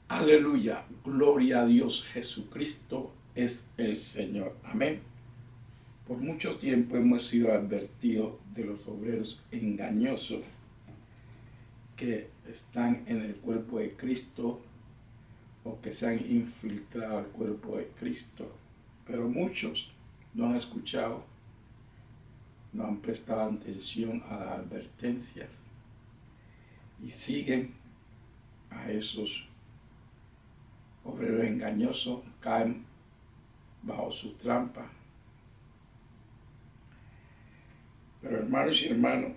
Aleluya, gloria a Dios, Jesucristo es el Señor. Amén. Por mucho tiempo hemos sido advertidos de los obreros engañosos que están en el cuerpo de Cristo o que se han infiltrado al cuerpo de Cristo. Pero muchos no han escuchado, no han prestado atención a la advertencia y siguen a esos obreros engañosos, caen bajo su trampa. Pero hermanos y hermanos,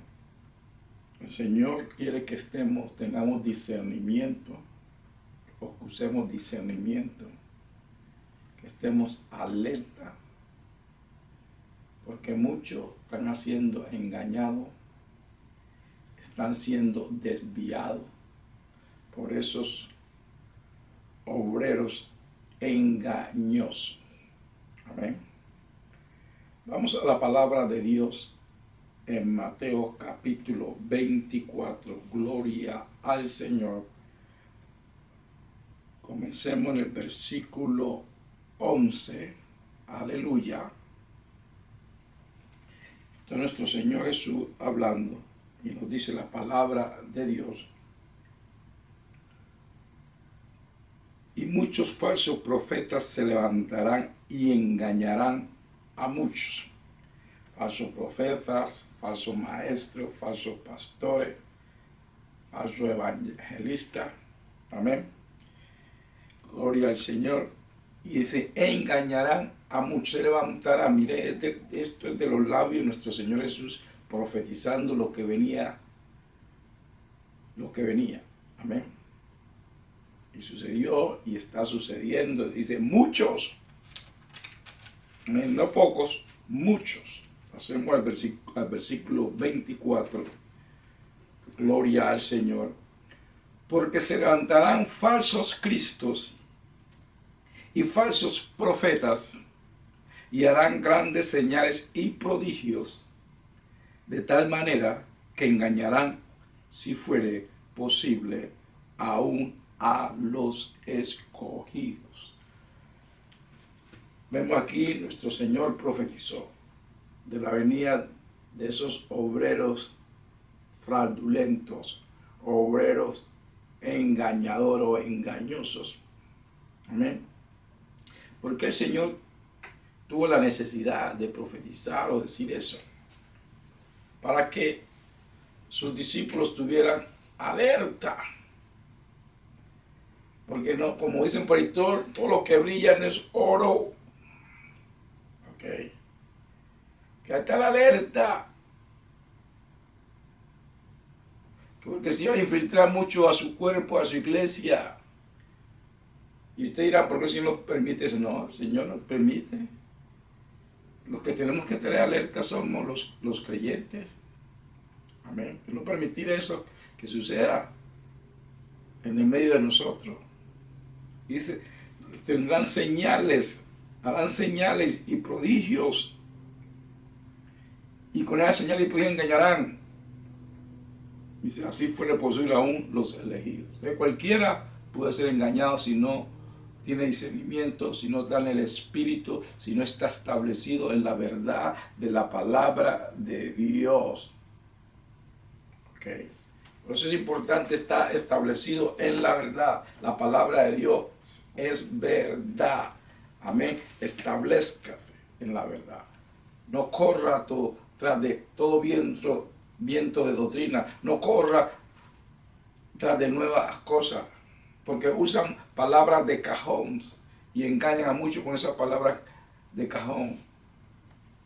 el Señor quiere que tengamos discernimiento, o que usemos discernimiento, que estemos alerta, porque muchos están siendo engañados, están siendo desviados por esos obreros engañosos. Amén. Vamos a la palabra de Dios en Mateo capítulo 24. Gloria al Señor. Comencemos en el versículo 11. Aleluya. Está nuestro Señor Jesús hablando y nos dice la palabra de Dios. Y muchos falsos profetas se levantarán y engañarán a muchos. Falsos profetas, falsos maestros, falsos pastores, falsos evangelistas. Amén. Gloria al Señor. Y dice, engañarán a muchos, se levantarán. Mire, esto es de los labios de nuestro Señor Jesús profetizando lo que venía. Amén. Y sucedió y está sucediendo. Dice, muchos. Amén. No pocos, muchos. Pasemos al versículo 24. Gloria al Señor. Porque se levantarán falsos cristos y falsos profetas y harán grandes señales y prodigios, de tal manera que engañarán, si fuere posible, aún a los escogidos. Vemos aquí, nuestro Señor profetizó de la venida de esos obreros fraudulentos, obreros engañadores o engañosos. Amén. Porque el Señor tuvo la necesidad de profetizar o decir eso, para que sus discípulos tuvieran alerta. Porque no, como dicen por ahí, todo lo que brilla no es oro. Ok. Quédate a la alerta. Porque el Señor infiltra mucho a su cuerpo, a su iglesia. Y usted dirá, ¿por qué el Señor nos permite eso? No, el Señor nos permite. Los que tenemos que tener alerta somos los creyentes. Amén. No permitir eso que suceda en el medio de nosotros. Dice, tendrán señales, harán señales y prodigios. Y con esas señales y prodigios engañarán. Dice, así fuera posible aún los elegidos. Entonces, cualquiera puede ser engañado si no tiene discernimiento, si no está en el Espíritu, si no está establecido en la verdad de la palabra de Dios. Okay. Por eso es importante estar establecido en la verdad. La palabra de Dios es verdad. Amén. Establezcate en la verdad. No corra tras de todo viento de doctrina. No corra tras de nuevas cosas. Porque usan palabras de cajón y engañan a muchos con esas palabras de cajón.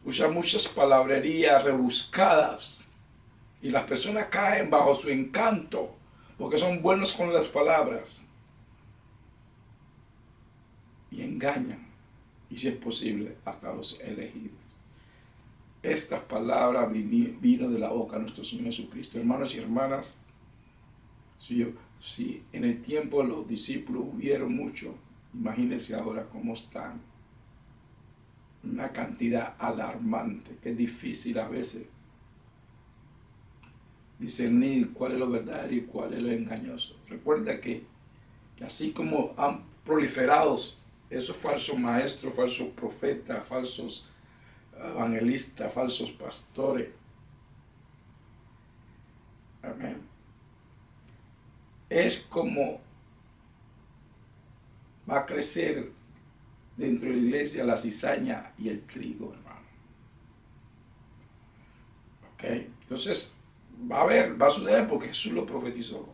Usan muchas palabrerías rebuscadas. Y las personas caen bajo su encanto, porque son buenos con las palabras. Y engañan, y si es posible, hasta los elegidos. Estas palabras vino de la boca de nuestro Señor Jesucristo. Hermanos y hermanas, si en el tiempo los discípulos hubieron mucho, imagínense ahora cómo están. Una cantidad alarmante, que es difícil a veces discernir cuál es lo verdadero y cuál es lo engañoso. Recuerda que Así como han proliferado esos falsos maestros, falsos profetas, falsos evangelistas, falsos pastores. Amén. Es como va a crecer dentro de la iglesia la cizaña y el trigo, hermano. ¿Ok? Entonces, va a suceder porque Jesús lo profetizó.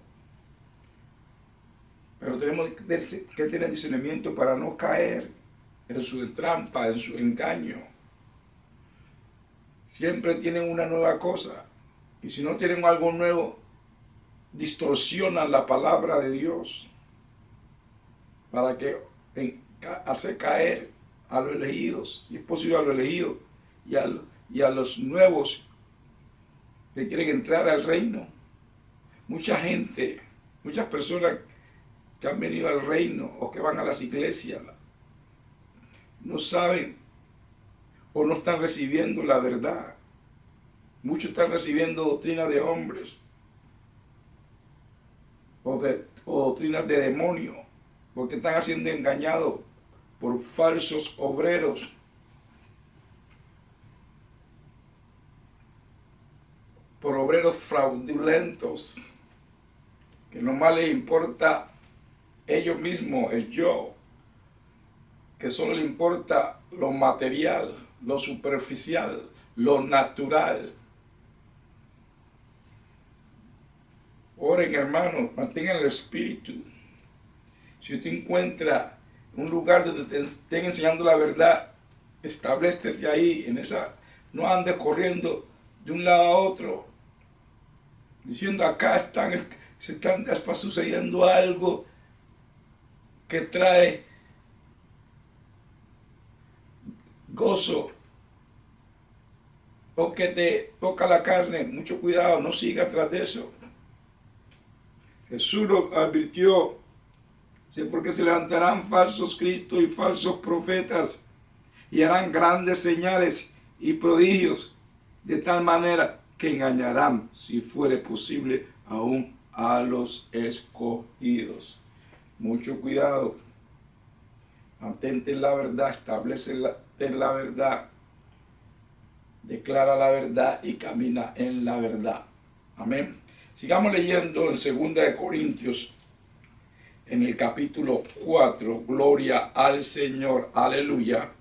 Pero tenemos que tener discernimiento para no caer en su trampa, en su engaño. Siempre tienen una nueva cosa. Y si no tienen algo nuevo, distorsionan la palabra de Dios para que hace caer a los elegidos, si es posible a los elegidos y a los nuevos que quieren entrar al reino. Mucha gente, muchas personas que han venido al reino o que van a las iglesias no saben o no están recibiendo la verdad. Muchos están recibiendo doctrinas de hombres o doctrinas de demonios, porque están siendo engañados por falsos obreros. Por obreros fraudulentos, que nomás les importa ellos mismos, el yo, que solo les importa lo material, lo superficial, lo natural. Oren, hermanos, mantengan el espíritu. Si usted encuentra un lugar donde te estén enseñando la verdad, establécete ahí, en esa, no andes corriendo de un lado a otro, diciendo acá está sucediendo algo que trae gozo o que te toca la carne. Mucho cuidado, no siga tras de eso. Jesús lo advirtió, porque se levantarán falsos cristos y falsos profetas y harán grandes señales y prodigios, de tal manera que engañarán, si fuere posible, aún a los escogidos. Mucho cuidado. Mantente en la verdad, establece en la verdad, declara la verdad y camina en la verdad. Amén. Sigamos leyendo en 2 Corintios, en el capítulo 4. Gloria al Señor, aleluya.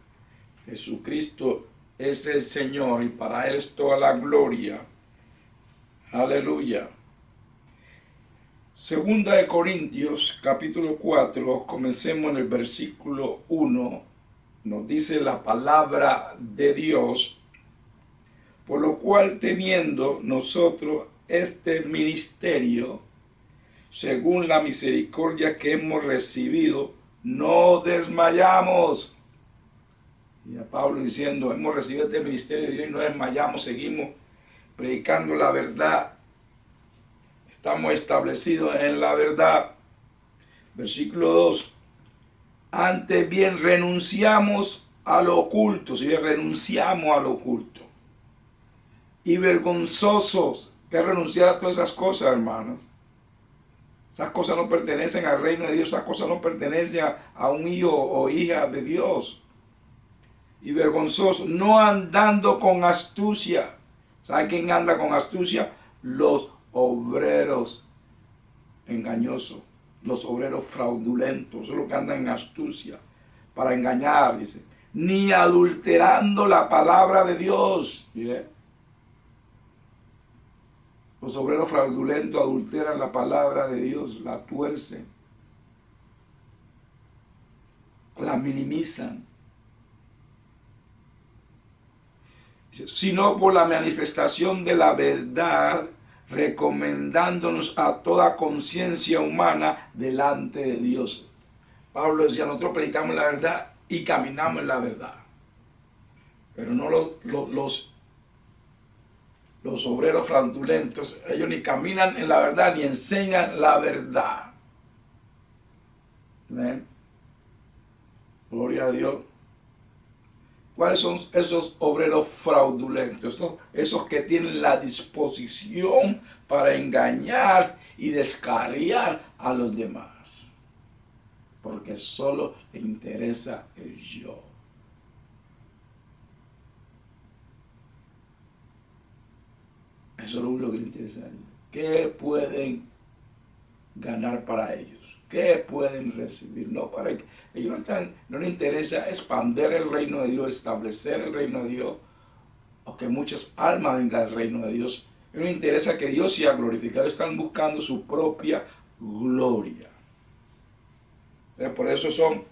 Jesucristo es el Señor y para Él es toda la gloria. Aleluya. 2 Corintios, capítulo 4, comencemos en el versículo 1. Nos dice la palabra de Dios: por lo cual, teniendo nosotros este ministerio, según la misericordia que hemos recibido, no desmayamos. Y a Pablo diciendo, hemos recibido este ministerio de Dios y no desmayamos, seguimos predicando la verdad. Estamos establecidos en la verdad. Versículo 2. Antes bien renunciamos a lo oculto, si bien renunciamos a lo oculto. Y vergonzosos, que renunciar a todas esas cosas, hermanos. Esas cosas no pertenecen al reino de Dios, esas cosas no pertenecen a un hijo o hija de Dios. Y vergonzosos, no andando con astucia. ¿Saben quién anda con astucia? Los obreros engañosos, los obreros fraudulentos, son los que andan en astucia para engañar, dice. Ni adulterando la palabra de Dios. ¿Yeah? Los obreros fraudulentos adulteran la palabra de Dios, la tuercen, la minimizan. Sino por la manifestación de la verdad, recomendándonos a toda conciencia humana delante de Dios. Pablo decía, nosotros predicamos la verdad y caminamos en la verdad. Pero no los obreros fraudulentos, ellos ni caminan en la verdad ni enseñan la verdad. ¿Ven? Gloria a Dios. ¿Cuáles son esos obreros fraudulentos? Esos que tienen la disposición para engañar y descarriar a los demás. porque solo le interesa el yo. Eso es lo único que le interesa a ellos. ¿Qué pueden ganar para ellos? ¿Qué pueden recibir? No para que ellos no les interesa expandir el reino de Dios, establecer el reino de Dios, o que muchas almas vengan al reino de Dios. No les interesa que Dios sea glorificado. Están buscando su propia gloria. Entonces, por eso son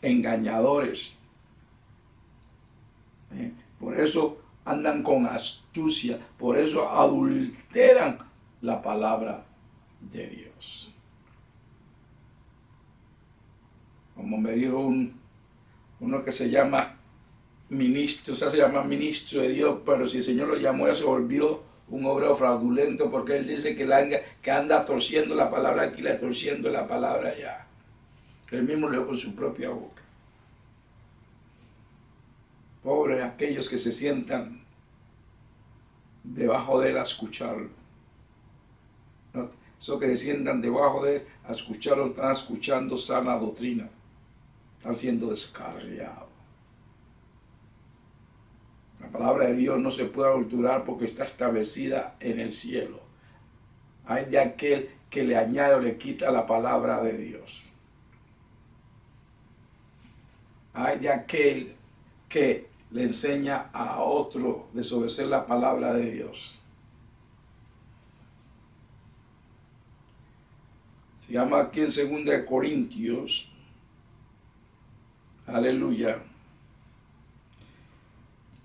engañadores. Por eso andan con astucia. Por eso adulteran la palabra de Dios. Como me dijo uno que se llama ministro, o sea, se llama ministro de Dios, pero si el Señor lo llamó, ya se volvió un obrero fraudulento, porque él dice que anda torciendo la palabra aquí, le torciendo la palabra allá. Él mismo lo dijo con su propia boca. Pobres aquellos que se sientan debajo de él a escucharlo. ¿No? Esos que se sientan debajo de él a escucharlo, están escuchando sana doctrina. Están siendo descarriados. La palabra de Dios no se puede adulterar porque está establecida en el cielo. Hay de aquel que le añade o le quita la palabra de Dios. Hay de aquel que le enseña a otro a desobedecer la palabra de Dios. Se llama aquí en 2 Corintios. Aleluya.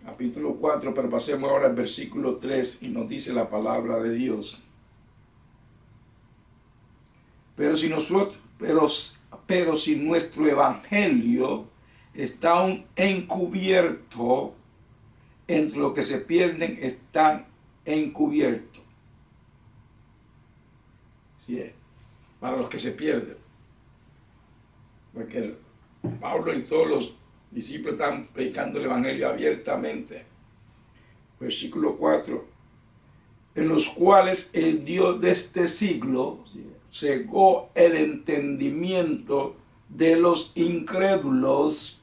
Capítulo 4, pero pasemos ahora al versículo 3 y nos dice la palabra de Dios. Pero si nuestro evangelio está aún encubierto, entre los que se pierden están encubiertos. Sí, para los que se pierden. Porque Pablo y todos los discípulos están predicando el evangelio abiertamente. Versículo 4. En los cuales el Dios de este siglo cegó el entendimiento de los incrédulos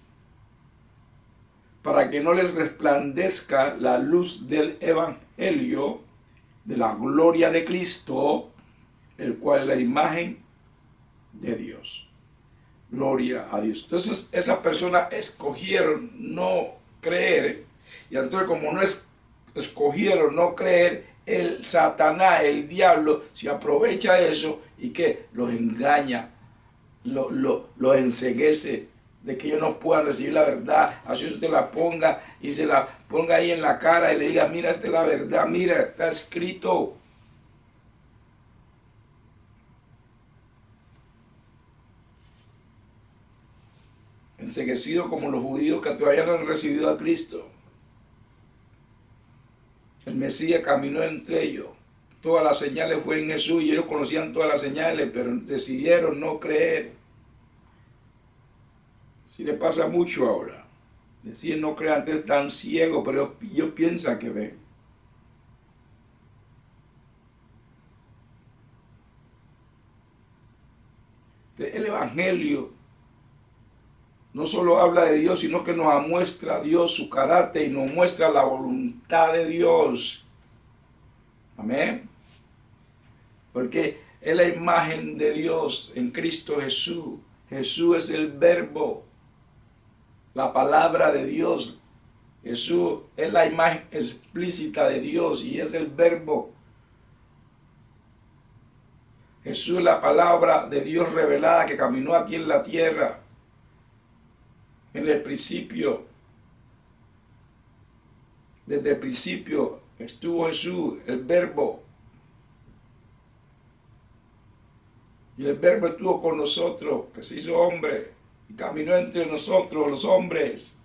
para que no les resplandezca la luz del evangelio de la gloria de Cristo, el cual es la imagen de Dios. Gloria a Dios. Entonces esas personas escogieron no creer, y entonces como no escogieron no creer, el Satanás, el diablo, se aprovecha de eso y que los engaña, los enceguece, de que ellos no puedan recibir la verdad. Así usted la ponga y se la ponga ahí en la cara y le diga, mira, esta es la verdad, mira, está escrito. Enceguecido como los judíos que todavía no han recibido a Cristo. El Mesías caminó entre ellos. Todas las señales fueron en Jesús y ellos conocían todas las señales, pero decidieron no creer. Sí le pasa mucho ahora. Decir no creer, antes están ciegos, pero ellos piensan que ven. El Evangelio no solo habla de Dios, sino que nos muestra a Dios su carácter y nos muestra la voluntad de Dios. Amén. Porque es la imagen de Dios en Cristo Jesús. Jesús es el verbo, la palabra de Dios. Jesús es la imagen explícita de Dios y es el verbo. Jesús es la palabra de Dios revelada que caminó aquí en la tierra. En el principio, desde el principio estuvo Jesús, el verbo. Y el verbo estuvo con nosotros, que se hizo hombre y caminó entre nosotros, los hombres.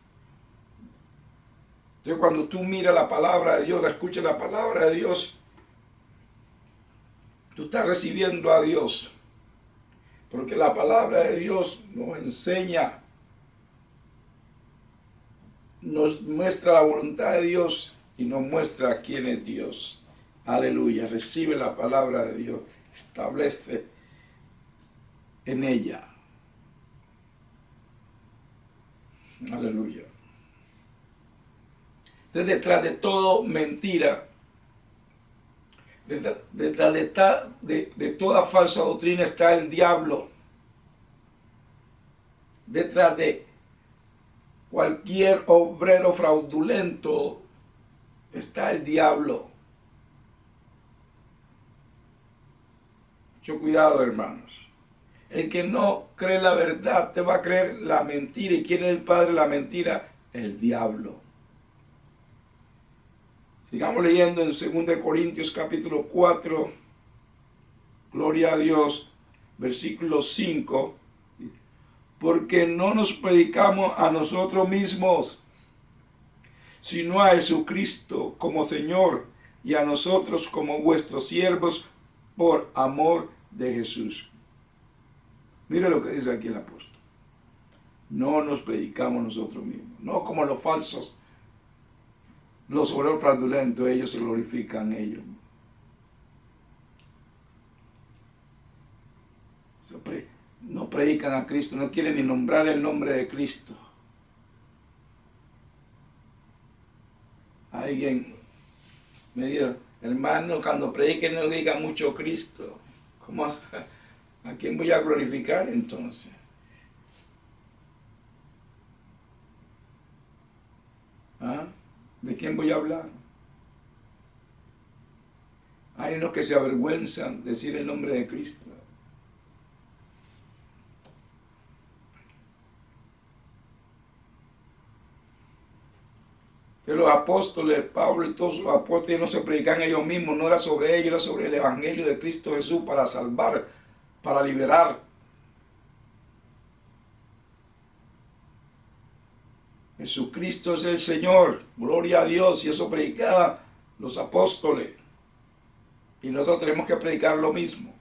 Entonces cuando tú miras la palabra de Dios, escuchas la palabra de Dios, tú estás recibiendo a Dios. Porque la palabra de Dios nos enseña, nos muestra la voluntad de Dios y nos muestra quién es Dios. Aleluya. Recibe la palabra de Dios. Establece en ella. Aleluya. Entonces, detrás de todo mentira, detrás de toda falsa doctrina está el diablo. Detrás de cualquier obrero fraudulento está el diablo. Mucho cuidado, hermanos. El que no cree la verdad te va a creer la mentira. ¿Y quién es el padre de la mentira? El diablo. Sigamos leyendo en 2 Corintios capítulo 4. Gloria a Dios. Versículo 5. Porque no nos predicamos a nosotros mismos, sino a Jesucristo como Señor, y a nosotros como vuestros siervos por amor de Jesús. Mire lo que dice aquí el apóstol. No nos predicamos nosotros mismos, no como los falsos, los obreros fraudulentos, ellos se glorifican ellos. No predican a Cristo, no quieren ni nombrar el nombre de Cristo. Alguien me dijo, hermano, cuando prediquen no diga mucho Cristo. ¿Cómo? ¿A quién voy a glorificar entonces? ¿Ah? ¿De quién voy a hablar? Hay unos que se avergüenzan de decir el nombre de Cristo. De los apóstoles, Pablo y todos los apóstoles no se predican ellos mismos, no era sobre ellos, era sobre el evangelio de Cristo Jesús para salvar, para liberar. Jesucristo es el Señor, gloria a Dios, y eso predicaban los apóstoles. Y nosotros tenemos que predicar lo mismo.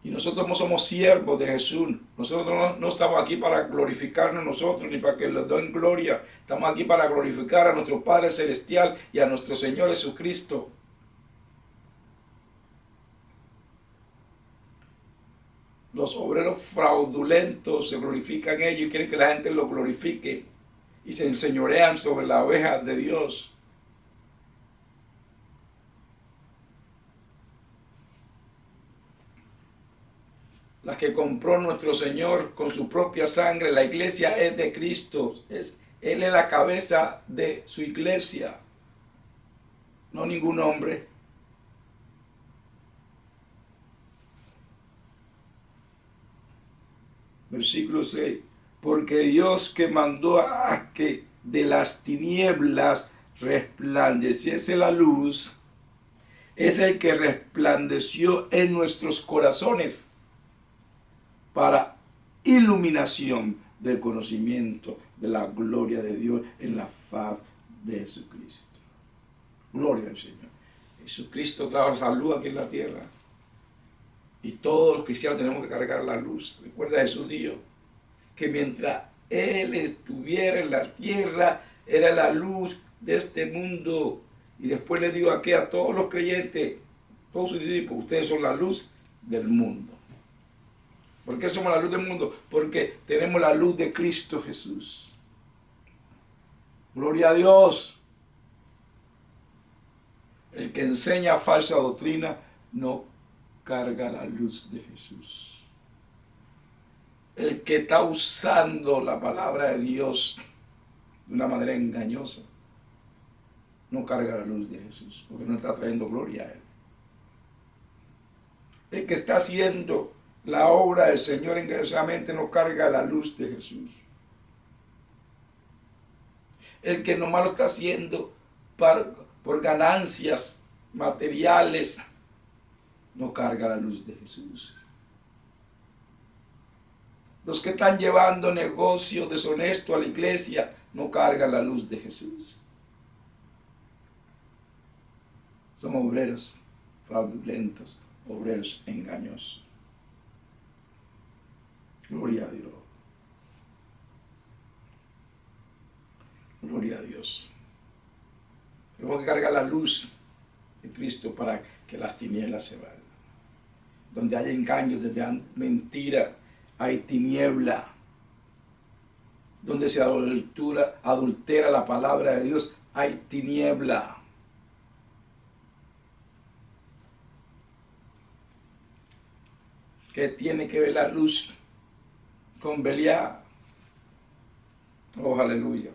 Y nosotros no somos siervos de Jesús. Nosotros no estamos aquí para glorificarnos nosotros, ni para que les den gloria. Estamos aquí para glorificar a nuestro Padre Celestial y a nuestro Señor Jesucristo. Los obreros fraudulentos se glorifican ellos y quieren que la gente los glorifique. Y se enseñorean sobre la oveja de Dios. La que compró nuestro Señor con su propia sangre, la iglesia es de Cristo. Él es la cabeza de su iglesia, no ningún hombre. Versículo 6. Porque Dios que mandó a que de las tinieblas resplandeciese la luz, es el que resplandeció en nuestros corazones para iluminación del conocimiento de la gloria de Dios en la faz de Jesucristo. Gloria al Señor. Jesucristo trajo salud aquí en la tierra. Y todos los cristianos tenemos que cargar la luz. Recuerda Jesús dijo que mientras Él estuviera en la tierra, era la luz de este mundo. Y después le dijo aquí a todos los creyentes, todos sus discípulos, ustedes son la luz del mundo. ¿Por qué somos la luz del mundo? Porque tenemos la luz de Cristo Jesús. Gloria a Dios. El que enseña falsa doctrina no carga la luz de Jesús. El que está usando la palabra de Dios de una manera engañosa no carga la luz de Jesús, porque no está trayendo gloria a Él. El que está haciendo la obra del Señor engañosamente no carga la luz de Jesús. El que nomás lo está haciendo por ganancias materiales no carga la luz de Jesús. Los que están llevando negocios deshonestos a la iglesia no cargan la luz de Jesús. Son obreros fraudulentos, obreros engañosos. Gloria a Dios. Gloria a Dios. Tenemos que cargar la luz de Cristo para que las tinieblas se vayan. Donde hay engaño, donde hay mentira, hay tiniebla. Donde se adultera la palabra de Dios, hay tiniebla. ¿Qué tiene que ver la luz con Belial? Oh, aleluya.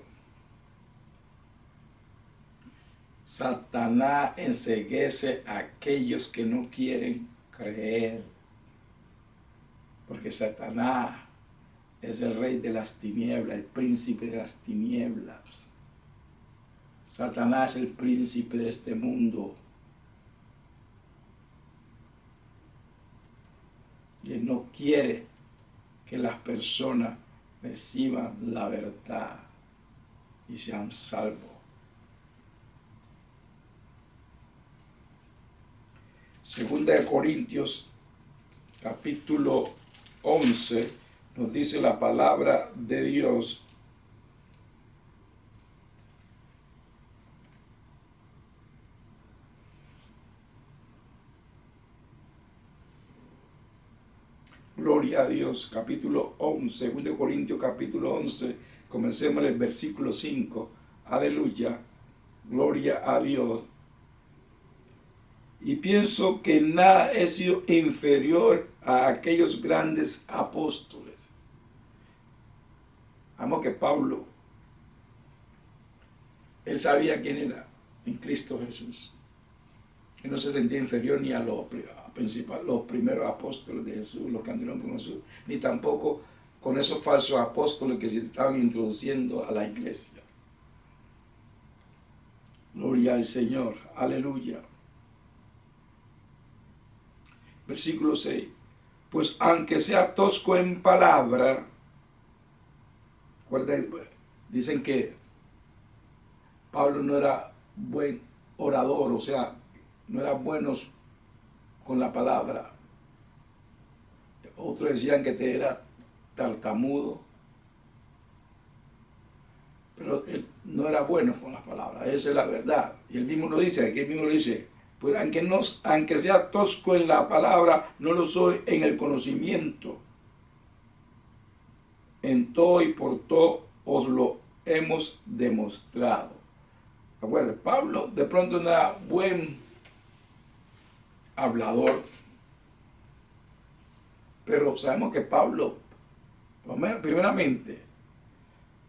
Satanás enceguece a aquellos que no quieren creer. Porque Satanás es el rey de las tinieblas, el príncipe de las tinieblas. Satanás es el príncipe de este mundo. Y él no quiere que las personas reciban la verdad y sean salvos. Segunda de Corintios, capítulo 11, nos dice la palabra de Dios. Gloria a Dios, capítulo 11, 2 Corintios capítulo 11, comencemos en el versículo 5. Aleluya, gloria a Dios. Y pienso que nada he sido inferior a aquellos grandes apóstoles. Amo que Pablo, él sabía quién era en Cristo Jesús. Él no se sentía inferior ni a los primeros apóstoles de Jesús, los que anduvieron con Jesús, ni tampoco con esos falsos apóstoles que se estaban introduciendo a la iglesia. Gloria al Señor, aleluya. Versículo 6. Pues aunque sea tosco en palabra, dicen que Pablo no era buen orador, o sea, no era bueno con la palabra. Otros decían que era tartamudo, pero él no era bueno con las palabras, esa es la verdad. Y él mismo lo dice, aquí él mismo lo dice, pues aunque sea tosco en la palabra, no lo soy en el conocimiento. En todo y por todo os lo hemos demostrado. Acuérdense, Pablo de pronto no era buen hablador, pero sabemos que Pablo, primeramente,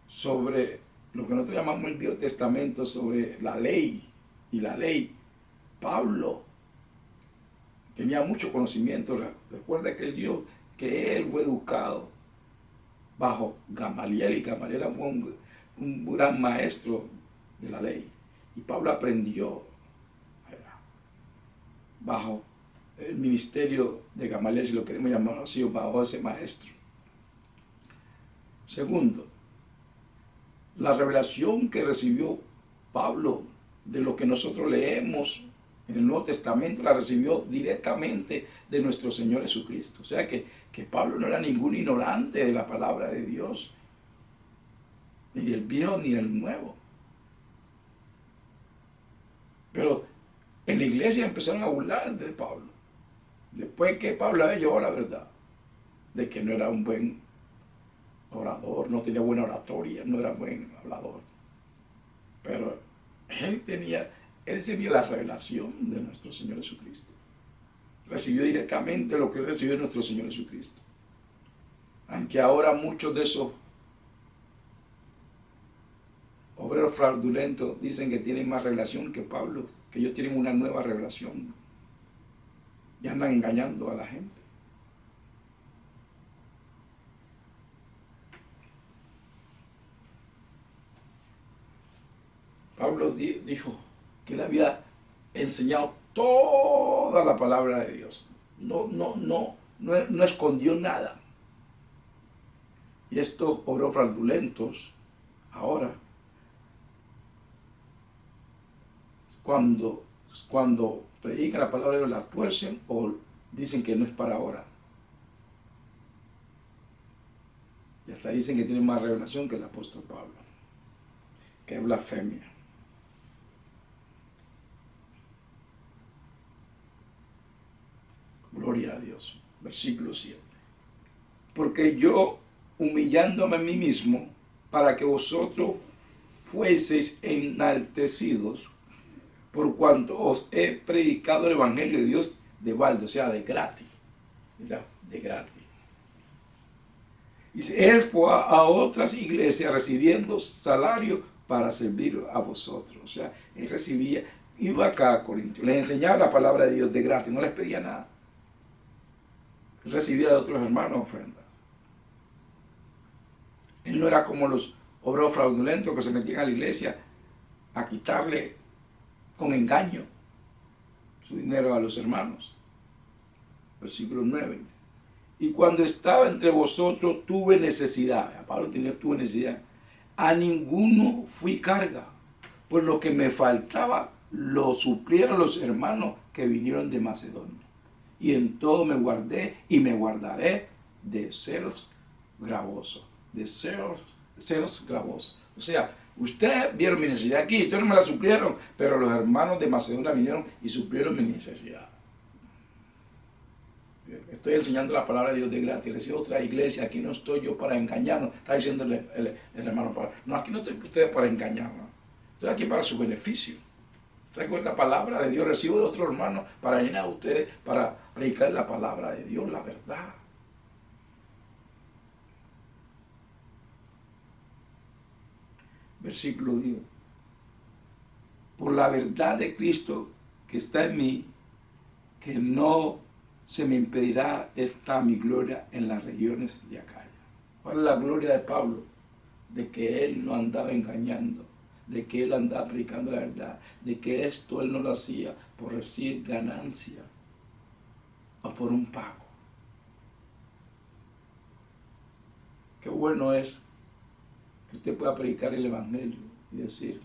sobre lo que nosotros llamamos el Viejo Testamento, sobre la ley y la ley, Pablo tenía mucho conocimiento. Recuerda que él fue educado bajo Gamaliel, y Gamaliel era un gran maestro de la ley. Y Pablo aprendió bajo el ministerio de Gamaliel, si lo queremos llamar así, bajo ese maestro. Segundo, la revelación que recibió Pablo de lo que nosotros leemos en el Nuevo Testamento la recibió directamente de nuestro Señor Jesucristo. O sea que Pablo no era ningún ignorante de la palabra de Dios, ni del Viejo ni del Nuevo. Pero en la iglesia empezaron a burlar de Pablo. Después que Pablo había llevado la verdad de que no era un buen orador, no tenía buena oratoria, no era buen hablador. Pero él tenía la revelación de nuestro Señor Jesucristo. Recibió directamente lo que recibió de nuestro Señor Jesucristo. Aunque ahora muchos de esos obreros fraudulentos dicen que tienen más revelación que Pablo, que ellos tienen una nueva revelación y andan engañando a la gente. Pablo dijo que él había enseñado toda la palabra de Dios. No escondió nada. Y estos obreros fraudulentos, ahora, cuando predican la palabra de Dios, la tuercen o dicen que no es para ahora. Y hasta dicen que tienen más revelación que el apóstol Pablo, que es blasfemia. Gloria a Dios. Dios. Versículo 7. Porque yo, humillándome a mí mismo, para que vosotros fueseis enaltecidos, por cuanto os he predicado el Evangelio de Dios de balde, o sea, de gratis. ¿Verdad? De gratis. Y es a otras iglesias recibiendo salario para servir a vosotros. O sea, él recibía, iba acá a Corintios, les enseñaba la palabra de Dios de gratis, no les pedía nada. Él recibía de otros hermanos ofrendas. Él no era como los obreros fraudulentos que se metían a la iglesia a quitarle con engaño su dinero a los hermanos. Versículo 9. Y cuando estaba entre vosotros tuve necesidad, Pablo tuvo necesidad, a ninguno fui carga, pues lo que me faltaba lo suplieron los hermanos que vinieron de Macedonia. Y en todo me guardé y me guardaré de celos gravosos, de celos gravosos. O sea, ustedes vieron mi necesidad aquí, ustedes no me la suplieron, pero los hermanos de Macedonia vinieron y suplieron mi necesidad. Estoy enseñando la palabra de Dios de gratis. Recibo otra iglesia, aquí no estoy yo para engañarnos. Está diciendo el hermano Pablo. No, aquí no estoy ustedes para engañarnos. Estoy aquí para su beneficio. Traigo esta palabra de Dios. Recibo de otro hermano para venir a ustedes para predicar la palabra de Dios, la verdad. Versículo 10. Por la verdad de Cristo que está en mí, que no se me impedirá esta mi gloria en las regiones de Acaya. ¿Cuál es la gloria de Pablo? De que él no andaba engañando, de que él andaba predicando la verdad, de que esto él no lo hacía por recibir ganancia o por un pago. Qué bueno es que usted pueda predicar el Evangelio y decir,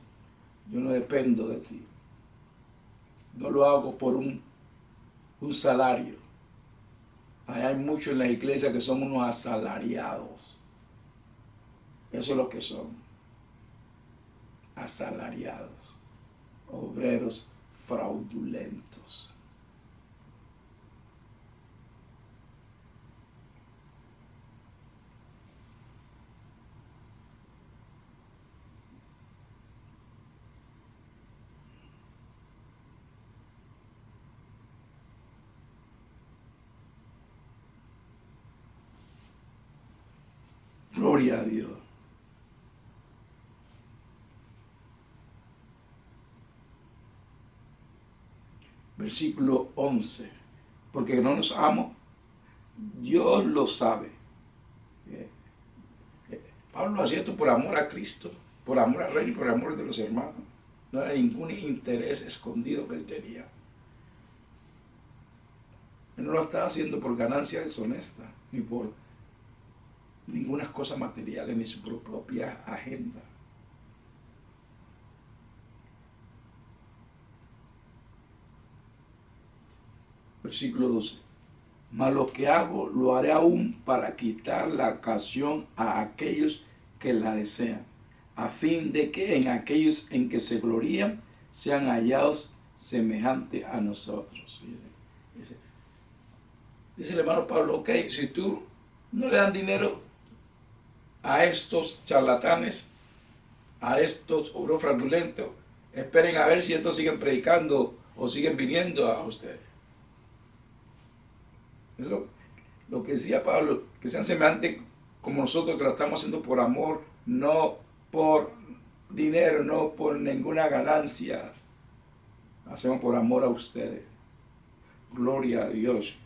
yo no dependo de ti, no lo hago por un salario. Hay muchos en la iglesia que son unos asalariados. Eso es lo que son. Asalariados. Obreros fraudulentos. Gloria a Dios. Versículo 11. Porque no nos amo, Dios lo sabe. Pablo hacía esto por amor a Cristo, por amor al Rey y por amor de los hermanos. No era ningún interés escondido que él tenía. Él no lo estaba haciendo por ganancia deshonesta, ni por ninguna cosa materiales, ni su propia agenda. Versículo 12. Mas lo que hago lo haré aún para quitar la ocasión a aquellos que la desean, a fin de que en aquellos en que se glorían sean hallados semejantes a nosotros. Dice el hermano Pablo, ok, si tú no le dan dinero a estos charlatanes, a estos obreros fraudulentos, esperen a ver si estos siguen predicando o siguen viniendo a ustedes. Es lo que decía Pablo, que sean semejantes como nosotros, que lo estamos haciendo por amor, no por dinero, no por ninguna ganancia. Hacemos por amor a ustedes. Gloria a Dios.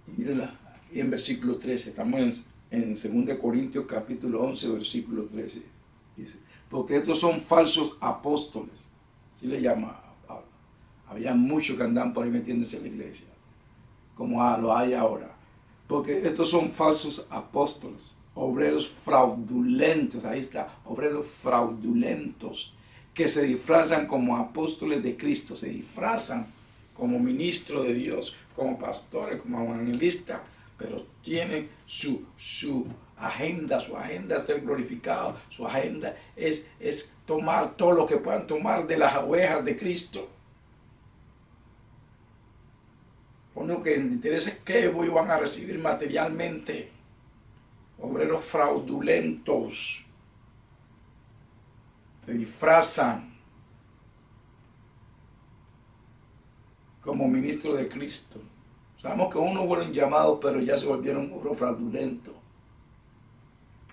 Y mírenla, y en versículo 13, estamos en 2 Corintios capítulo 11, versículo 13. Dice, porque estos son falsos apóstoles, así le llama. Había muchos que andaban por ahí metiéndose en la iglesia, como lo hay ahora. Porque estos son falsos apóstoles, obreros fraudulentos, ahí está, obreros fraudulentos, que se disfrazan como apóstoles de Cristo, se disfrazan como ministros de Dios, como pastores, como evangelistas, pero tienen su agenda es ser glorificado, su agenda es tomar todo lo que puedan tomar de las ovejas de Cristo Uno que le interesa qué voy van a recibir materialmente. Obreros fraudulentos. Se disfrazan como ministros de Cristo. Sabemos que unos fueron llamados, pero ya se volvieron obreros fraudulentos.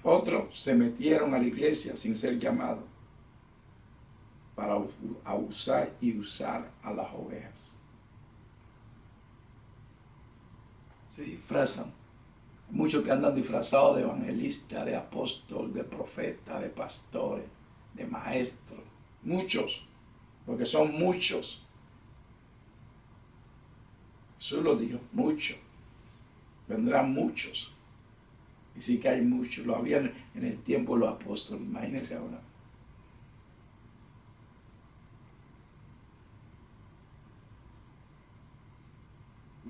Otros se metieron a la iglesia sin ser llamados para abusar y usar a las ovejas. Se disfrazan. Muchos que andan disfrazados de evangelistas, de apóstoles, de profetas, de pastores, de maestros. Muchos, porque son muchos. Jesús lo dijo, muchos. Vendrán muchos. Y sí que hay muchos. Lo habían en el tiempo de los apóstoles. Imagínense ahora.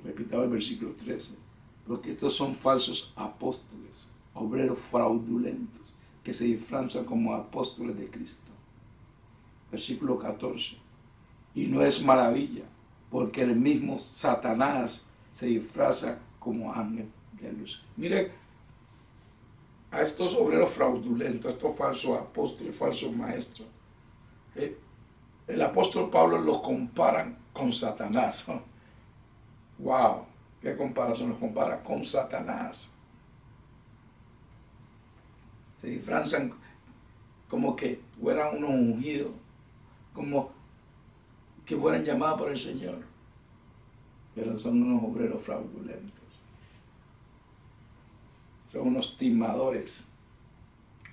Repitamos el versículo 13. Porque estos son falsos apóstoles, obreros fraudulentos, que se disfrazan como apóstoles de Cristo. Versículo 14. Y no es maravilla, porque el mismo Satanás se disfraza como ángel de luz. Mire, a estos obreros fraudulentos, a estos falsos apóstoles, falsos maestros, el apóstol Pablo los comparan con Satanás. ¡Wow! ¿Qué comparación? Los compara con Satanás. Se disfrazan como que fueran unos ungidos, como que fueran llamados por el Señor, pero son unos obreros fraudulentos. Son unos timadores,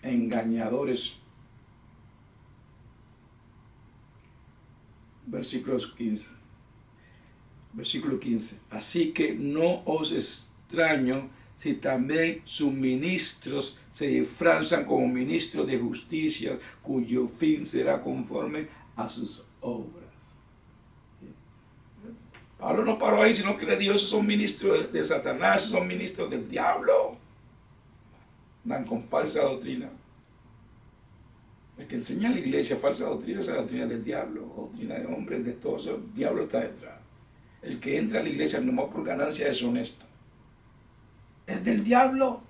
engañadores. Versículo 15. Así que no os extraño si también sus ministros se disfrazan como ministros de justicia, cuyo fin será conforme a sus obras. Pablo no paró ahí, sino que le dijo, esos son ministros de Satanás, esos son ministros del diablo. Dan con falsa doctrina. El que enseña en la iglesia falsa doctrina es la doctrina del diablo, doctrina de hombres, de todos, el diablo está detrás. El que entra a la iglesia nomás por ganancia es honesto. Es del diablo.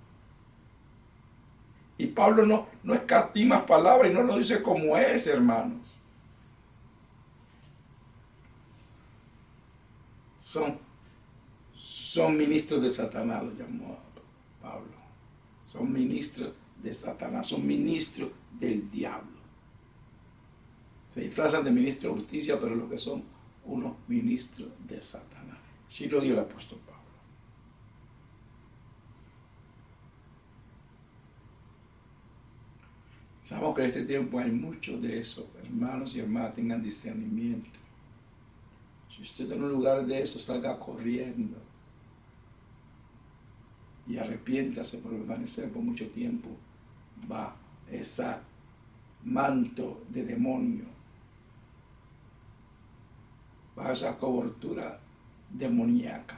Y Pablo no escatima palabras y no lo dice como es, hermanos. Son ministros de Satanás, lo llamó Pablo. Son ministros de Satanás, son ministros del diablo. Se disfrazan de ministros de justicia, pero lo que son unos ministros de Satanás. Sí lo dio el apóstol Pablo. Sabemos que en este tiempo hay mucho de eso. Hermanos y hermanas, tengan discernimiento. Si usted está en un lugar de eso, salga corriendo. Y arrepiéntase por permanecer por mucho tiempo. Va esa manto de demonio. Va esa cobertura demoníaca.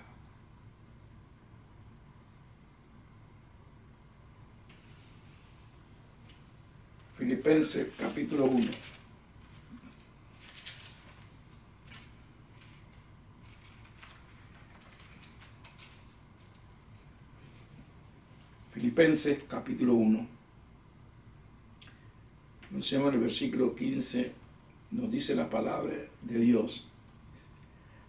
Filipenses capítulo 1. Filipenses capítulo 1. Comencemos en el versículo 15. Nos dice la palabra de Dios.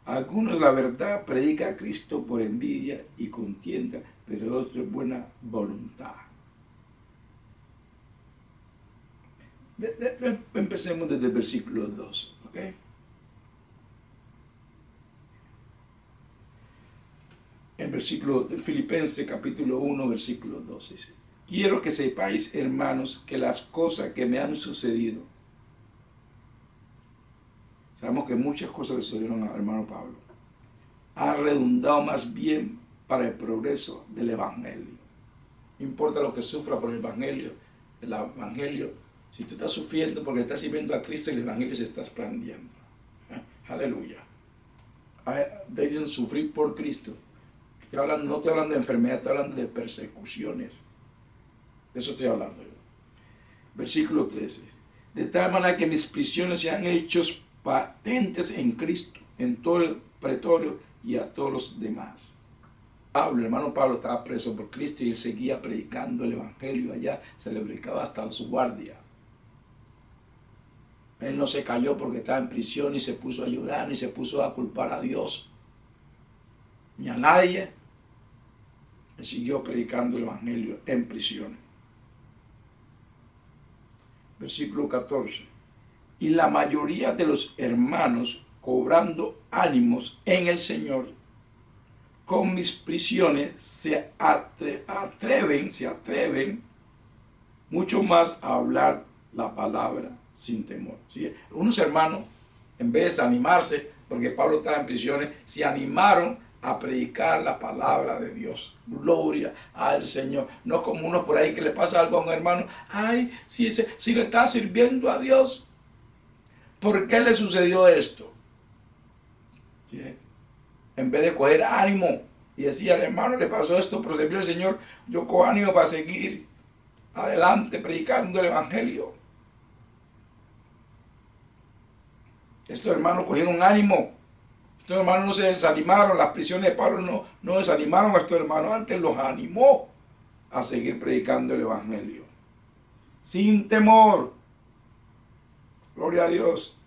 Algunos la verdad predica a Cristo por envidia y contienda, pero otros buena voluntad. Empecemos desde el versículo 2, ¿ok? El versículo de Filipenses capítulo 1, versículo 12 dice: quiero que sepáis, hermanos, que las cosas que me han sucedido, sabemos que muchas cosas le sucedieron al hermano Pablo, han redundado más bien para el progreso del Evangelio. No importa lo que sufra por el Evangelio, si tú estás sufriendo porque estás sirviendo a Cristo, el Evangelio se está expandiendo. Aleluya. Deben sufrir por Cristo. No estoy hablando de enfermedad, estoy hablando de persecuciones. De eso estoy hablando yo. Versículo 13. De tal manera que mis prisiones se han hecho patentes en Cristo, en todo el pretorio, y a todos los demás. Pablo, el hermano Pablo estaba preso por Cristo y él seguía predicando el evangelio allá, se le predicaba hasta su guardia. Él no se cayó porque estaba en prisión, ni se puso a llorar, ni se puso a culpar a Dios, ni a nadie. Él siguió predicando el evangelio en prisión. Versículo 14. Y la mayoría de los hermanos, cobrando ánimos en el Señor, con mis prisiones se atreven mucho más a hablar la palabra sin temor. ¿Sí? Unos hermanos, en vez de desanimarse, porque Pablo estaba en prisiones, se animaron a predicar la palabra de Dios. Gloria al Señor. No como uno por ahí que le pasa algo a un hermano. Ay, si le está sirviendo a Dios, ¿por qué le sucedió esto? ¿Sí? En vez de coger ánimo y decir al hermano, le pasó esto, pero sirvió al Señor, yo cojo ánimo para seguir adelante predicando el evangelio. Estos hermanos cogieron ánimo. Estos hermanos no se desanimaron. Las prisiones de Pablo no desanimaron a estos hermanos. Antes los animó a seguir predicando el evangelio. Sin temor. Gloria a Dios.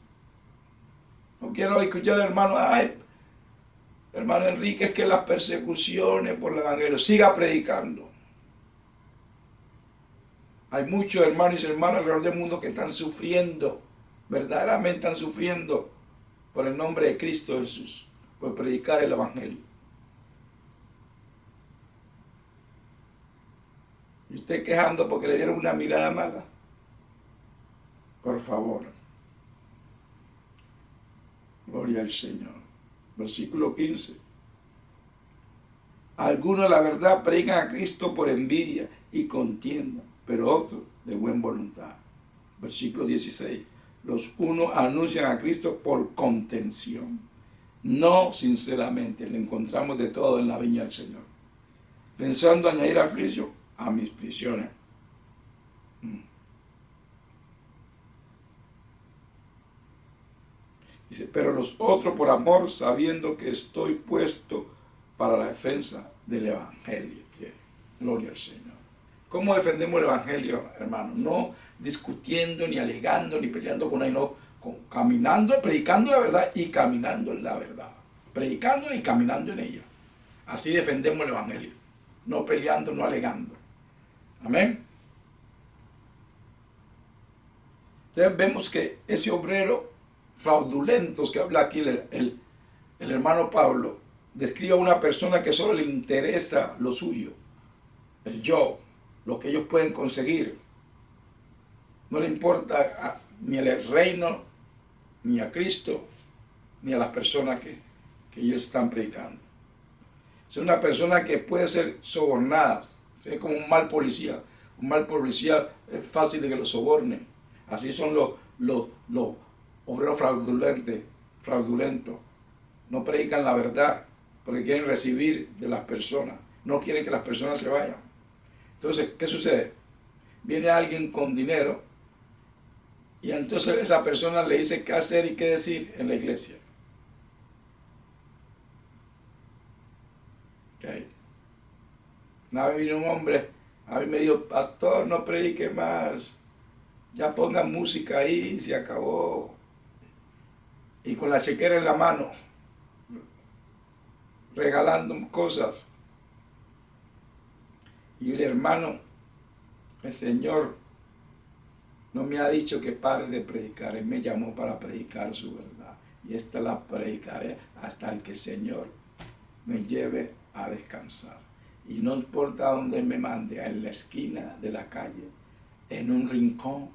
No quiero escuchar al hermano, ay, hermano Enrique, es que las persecuciones por el evangelio. Siga predicando. Hay muchos hermanos y hermanas alrededor del mundo que están sufriendo. Verdaderamente están sufriendo por el nombre de Cristo Jesús, por predicar el evangelio. Y usted quejando porque le dieron una mirada mala. Por favor. Gloria al Señor. Versículo 15. Algunos, la verdad, predican a Cristo por envidia y contienda, pero otros de buena voluntad. Versículo 16. Los unos anuncian a Cristo por contención, no sinceramente. Le encontramos de todo en la viña del Señor. Pensando añadir aflicción a mis prisiones. Dice, pero los otros por amor, sabiendo que estoy puesto para la defensa del evangelio. Gloria al Señor. ¿Cómo defendemos el evangelio, hermano? No discutiendo, ni alegando, ni peleando con nadie, no, caminando, predicando la verdad y caminando en la verdad. Predicándola y caminando en ella. Así defendemos el evangelio. No peleando, no alegando. Amén. Entonces vemos que ese obrero fraudulento que habla aquí el hermano Pablo, describe a una persona que solo le interesa lo suyo, el yo, lo que ellos pueden conseguir. No le importa ni el reino, ni a Cristo, ni a las personas que ellos están predicando. Es una persona que puede ser sobornada, es como un mal policía. Un mal policía es fácil de que lo sobornen. Así son los obreros fraudulentos. No predican la verdad porque quieren recibir de las personas. No quieren que las personas se vayan. Entonces, ¿qué sucede? Viene alguien con dinero y entonces esa persona le dice qué hacer y qué decir en la iglesia. Okay. Una vez vino un hombre, a mí me dijo, pastor, no predique más. Ya pongan música ahí, se acabó. Y con la chequera en la mano, regalando cosas. Y el hermano, el Señor, no me ha dicho que pare de predicar. Él me llamó para predicar su verdad. Y esta la predicaré hasta el que el Señor me lleve a descansar. Y no importa dónde me mande, en la esquina de la calle, en un rincón,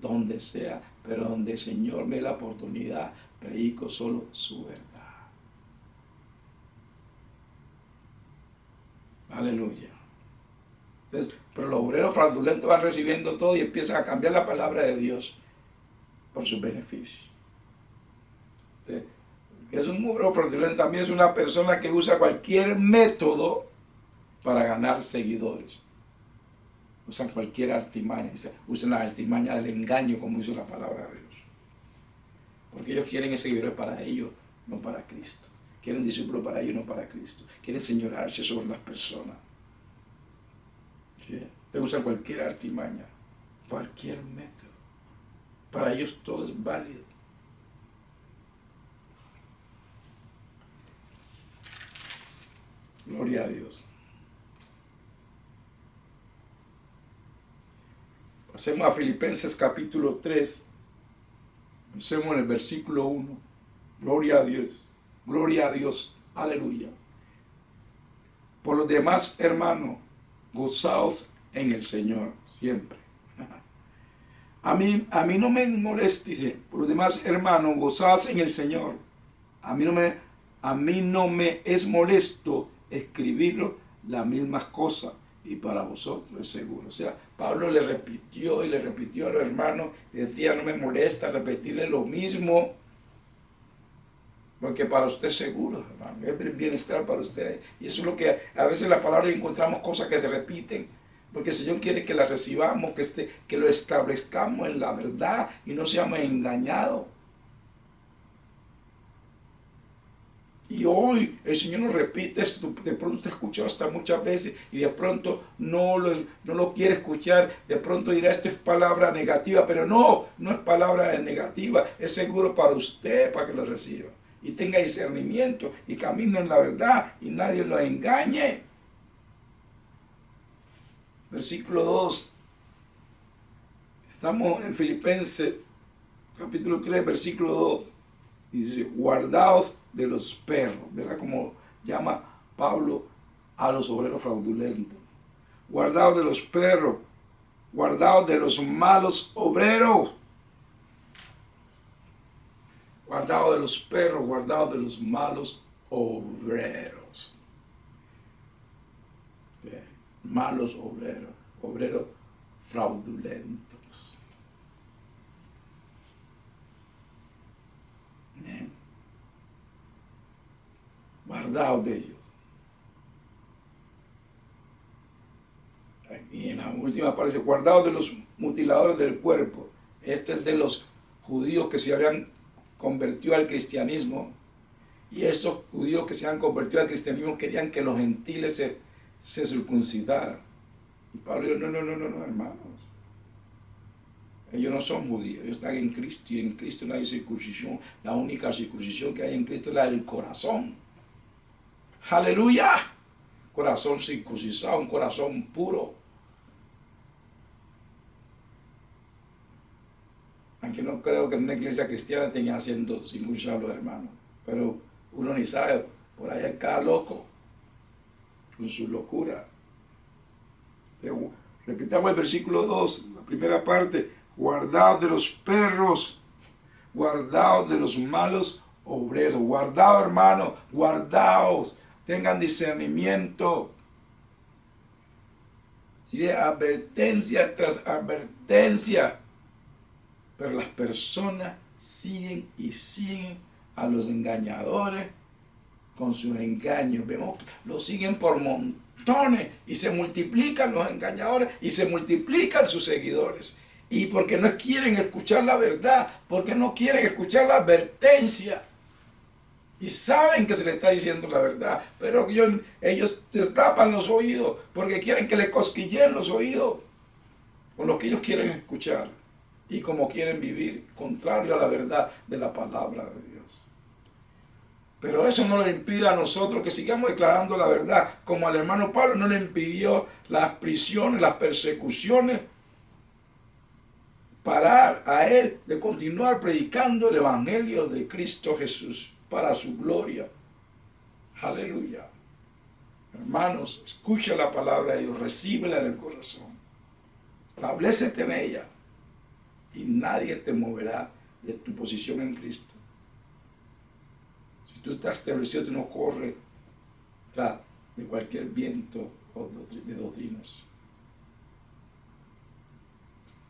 donde sea, pero donde el Señor me dé la oportunidad, predico solo su verdad. Aleluya. Entonces, pero los obreros fraudulentos van recibiendo todo y empiezan a cambiar la palabra de Dios por sus beneficios. Entonces, es un obrero fraudulento, también es una persona que usa cualquier método para ganar seguidores. Usan cualquier artimaña, usan la artimaña del engaño, como dice la palabra de Dios. Porque ellos quieren ese seguidor para ellos, no para Cristo. Quieren discípulos para ellos, no para Cristo. Quieren señorarse sobre las personas. ¿Sí? Te usan cualquier artimaña, cualquier método. Para ellos todo es válido. Gloria a Dios. Pasemos a Filipenses capítulo 3. Pasemos en el versículo 1. Gloria a Dios. Gloria a Dios. Aleluya. Por los demás, hermanos, gozaos en el Señor siempre. A mí no me molesta, dice, por los demás, hermanos, gozaos en el Señor. A mí no me es molesto escribir las mismas cosas, y para vosotros es seguro. O sea, Pablo le repitió y le repitió a los hermanos, y decía, no me molesta repetirle lo mismo, porque para usted es seguro, hermano, es el bienestar para usted. Y eso es lo que a veces en la palabra encontramos cosas que se repiten, porque el Señor quiere que las recibamos, que lo establezcamos en la verdad y no seamos engañados. Y hoy el Señor nos repite esto, de pronto te escuchó hasta muchas veces y de pronto no lo quiere escuchar, de pronto dirá esto es palabra negativa, pero no es palabra negativa, es seguro para usted, para que lo reciba. Y tenga discernimiento y camine en la verdad y nadie lo engañe. Versículo 2. Estamos en Filipenses capítulo 3, versículo 2. Dice, guardaos de los perros, ¿verdad? Como llama Pablo a los obreros fraudulentos. Guardaos de los perros, guardaos de los malos obreros. Guardaos de los perros, guardaos de los malos obreros. ¿Ve? Malos obreros, obreros fraudulentos. ¿Ve? Guardaos de ellos. Aquí en la última aparece, guardaos de los mutiladores del cuerpo. Esto es de los judíos que se habían convertido al cristianismo. Y estos judíos que se han convertido al cristianismo querían que los gentiles se circuncidaran. Y Pablo dijo, no, hermanos. Ellos no son judíos, ellos están en Cristo y en Cristo no hay circuncisión. La única circuncisión que hay en Cristo es la del corazón. ¡Aleluya! Corazón circuncisado, un corazón puro. Aunque no creo que en una iglesia cristiana estén haciendo circuncisados los hermanos. Pero uno ni sabe, por ahí cada loco con su locura. Repitamos el versículo 2, la primera parte. Guardaos de los perros, guardaos de los malos obreros. Guardaos, hermanos, guardaos. Tengan discernimiento. ¿Sí? Advertencia tras advertencia. Pero las personas siguen y siguen a los engañadores con sus engaños. Vemos, lo siguen por montones y se multiplican los engañadores y se multiplican sus seguidores. Y porque no quieren escuchar la verdad, porque no quieren escuchar la advertencia. Y saben que se les está diciendo la verdad, pero ellos destapan los oídos porque quieren que les cosquilleen los oídos con lo que ellos quieren escuchar y como quieren vivir, contrario a la verdad de la palabra de Dios. Pero eso no nos impide a nosotros que sigamos declarando la verdad, como al hermano Pablo no le impidió las prisiones, las persecuciones, parar a él de continuar predicando el evangelio de Cristo Jesús para su gloria. Aleluya. Hermanos, escucha la palabra de Dios, recíbela en el corazón. Establécete en ella y nadie te moverá de tu posición en Cristo. Si tú estás establecido, tú no corres tras de cualquier viento o de doctrinas.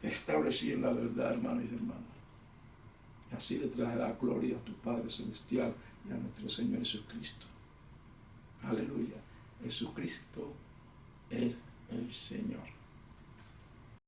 Te establecí en la verdad, hermanos y hermanas. Y así le traerá gloria a tu Padre Celestial y a nuestro Señor Jesucristo. Aleluya. Jesucristo es el Señor.